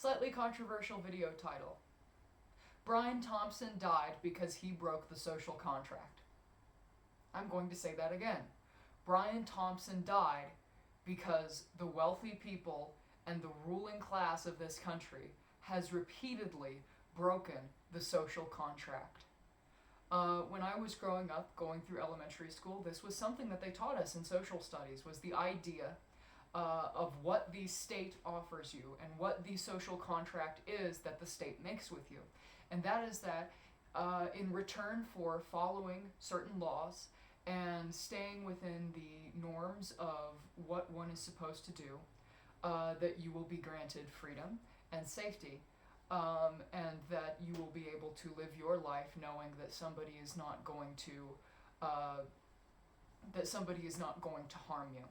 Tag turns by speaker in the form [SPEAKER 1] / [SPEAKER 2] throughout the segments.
[SPEAKER 1] Slightly controversial video title. Brian Thompson died because he broke the social contract. I'm going to say that again. Brian Thompson died because the wealthy people and the ruling class of this country has repeatedly broken the social contract. When I was growing up, going through elementary school, this was something that they taught us in social studies, was the idea of what the state offers you and what the social contract is that the state makes with you. And that is that in return for following certain laws and staying within the norms of what one is supposed to do, that you will be granted freedom and safety, and that you will be able to live your life knowing that somebody is not going to harm you.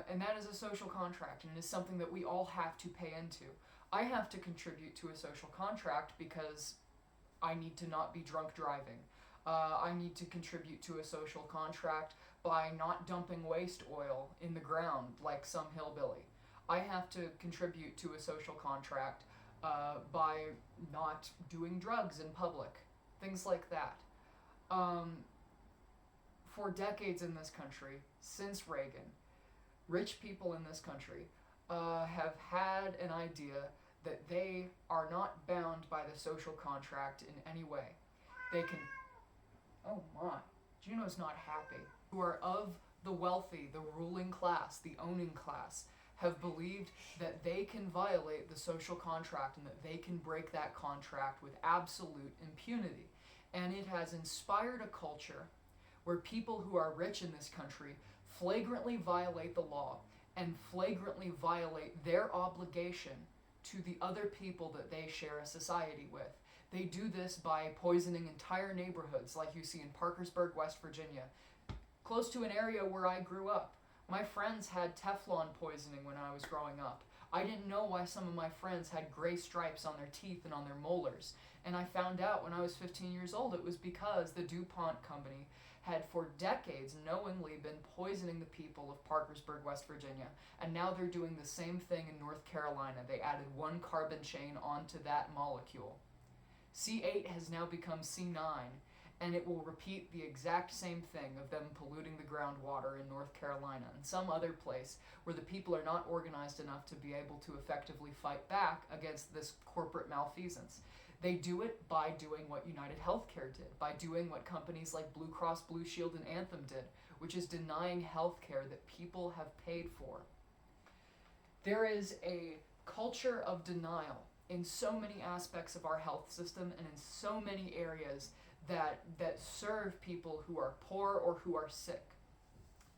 [SPEAKER 1] And that is a social contract, and it is something that we all have to pay into. I have to contribute to a social contract because I need to not be drunk driving. I need to contribute to a social contract by not dumping waste oil in the ground like some hillbilly. I have to contribute to a social contract by not doing drugs in public. Things like that. For decades in this country, since Reagan, rich people in this country have had an idea that they are not bound by the social contract in any way. They can... Oh my, Juno's not happy. Who are of the wealthy, the ruling class, the owning class, have believed that they can violate the social contract and that they can break that contract with absolute impunity. And it has inspired a culture where people who are rich in this country flagrantly violate the law and flagrantly violate their obligation to the other people that they share a society with. They do this by poisoning entire neighborhoods like you see in Parkersburg, West Virginia, close to an area where I grew up. My friends had Teflon poisoning when I was growing up. I didn't know why some of my friends had gray stripes on their teeth and on their molars. And I found out when I was 15 years old it was because the DuPont company had for decades knowingly been poisoning the people of Parkersburg, West Virginia. And now they're doing the same thing in North Carolina. They added one carbon chain onto that molecule. C8 has now become C9, and it will repeat the exact same thing of them polluting the groundwater in North Carolina and some other place where the people are not organized enough to be able to effectively fight back against this corporate malfeasance. They do it by doing what United Healthcare did, by doing what companies like Blue Cross Blue Shield and Anthem did, which is denying healthcare that people have paid for. There is a culture of denial in so many aspects of our health system and in so many areas that serve people who are poor or who are sick.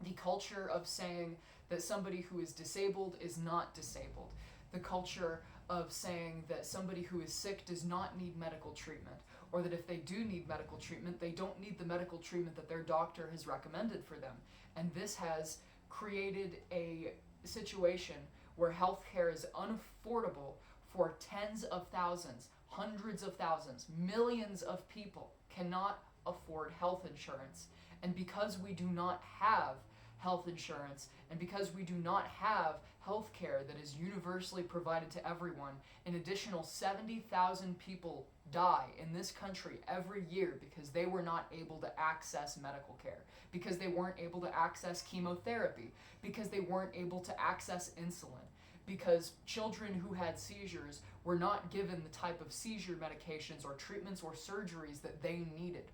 [SPEAKER 1] The culture of saying that somebody who is disabled is not disabled. The culture of saying that somebody who is sick does not need medical treatment, or that if they do need medical treatment, they don't need the medical treatment that their doctor has recommended for them. And this has created a situation where healthcare is unaffordable for tens of thousands, hundreds of thousands, millions of people cannot afford health insurance. And because we do not have health insurance, and because we do not have health care that is universally provided to everyone, an additional 70,000 people die in this country every year because they were not able to access medical care, because they weren't able to access chemotherapy, because they weren't able to access insulin, because children who had seizures were not given the type of seizure medications or treatments or surgeries that they needed.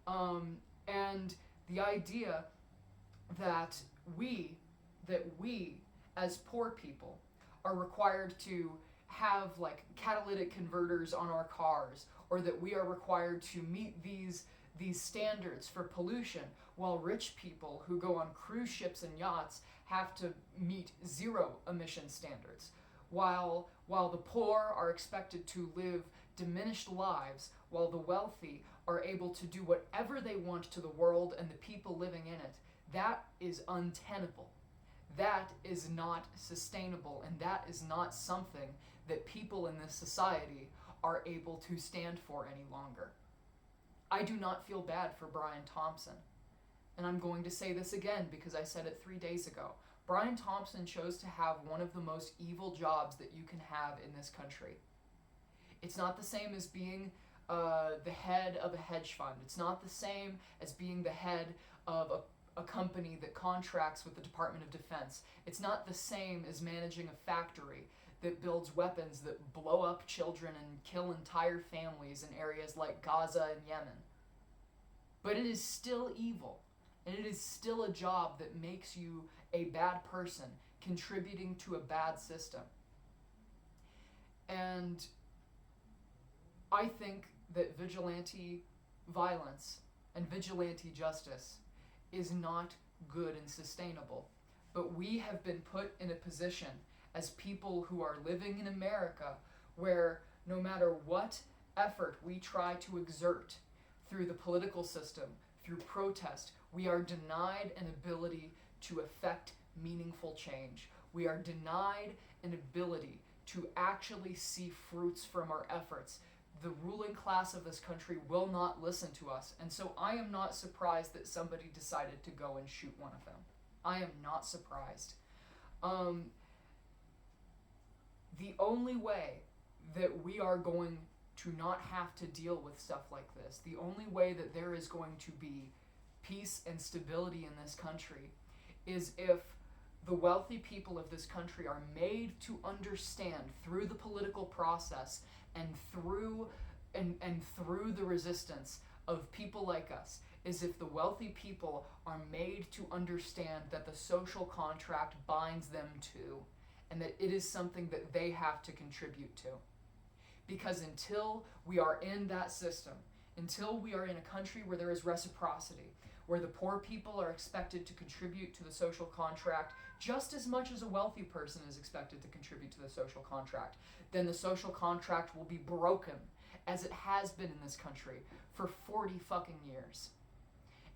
[SPEAKER 1] And the idea that we as poor people are required to have like catalytic converters on our cars, or that we are required to meet these standards for pollution, while rich people who go on cruise ships and yachts have to meet zero emission standards, while the poor are expected to live diminished lives, while the wealthy are able to do whatever they want to the world and the people living in it. That is untenable. That is not sustainable, and that is not something that people in this society are able to stand for any longer. I do not feel bad for Brian Thompson. And I'm going to say this again because I said it 3 days ago. Brian Thompson chose to have one of the most evil jobs that you can have in this country. It's not the same as being the head of a hedge fund. It's not the same as being the head of a company that contracts with the Department of Defense. It's not the same as managing a factory that builds weapons that blow up children and kill entire families in areas like Gaza and Yemen. But it is still evil, and it is still a job that makes you a bad person, contributing to a bad system. And I think that vigilante violence and vigilante justice is not good and sustainable. But we have been put in a position as people who are living in America where no matter what effort we try to exert through the political system, through protest, we are denied an ability to effect meaningful change. We are denied an ability to actually see fruits from our efforts. The ruling class of this country will not listen to us, and so I am not surprised that somebody decided to go and shoot one of them. I am not surprised. The only way that we are going to not have to deal with stuff like this, the only way that there is going to be peace and stability in this country, is if the wealthy people of this country are made to understand through the political process and through the resistance of people like us, is if the wealthy people are made to understand that the social contract binds them to, and that it is something that they have to contribute to. Because until we are in that system, until we are in a country where there is reciprocity, where the poor people are expected to contribute to the social contract just as much as a wealthy person is expected to contribute to the social contract, then the social contract will be broken, as it has been in this country for 40 fucking years.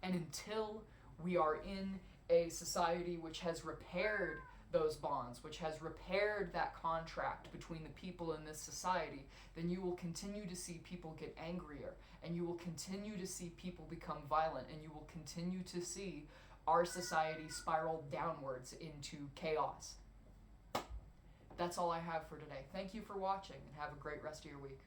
[SPEAKER 1] And until we are in a society which has repaired those bonds, which has repaired that contract between the people in this society, then you will continue to see people get angrier, and you will continue to see people become violent, and you will continue to see our society spiral downwards into chaos. That's all I have for today. Thank you for watching, and have a great rest of your week.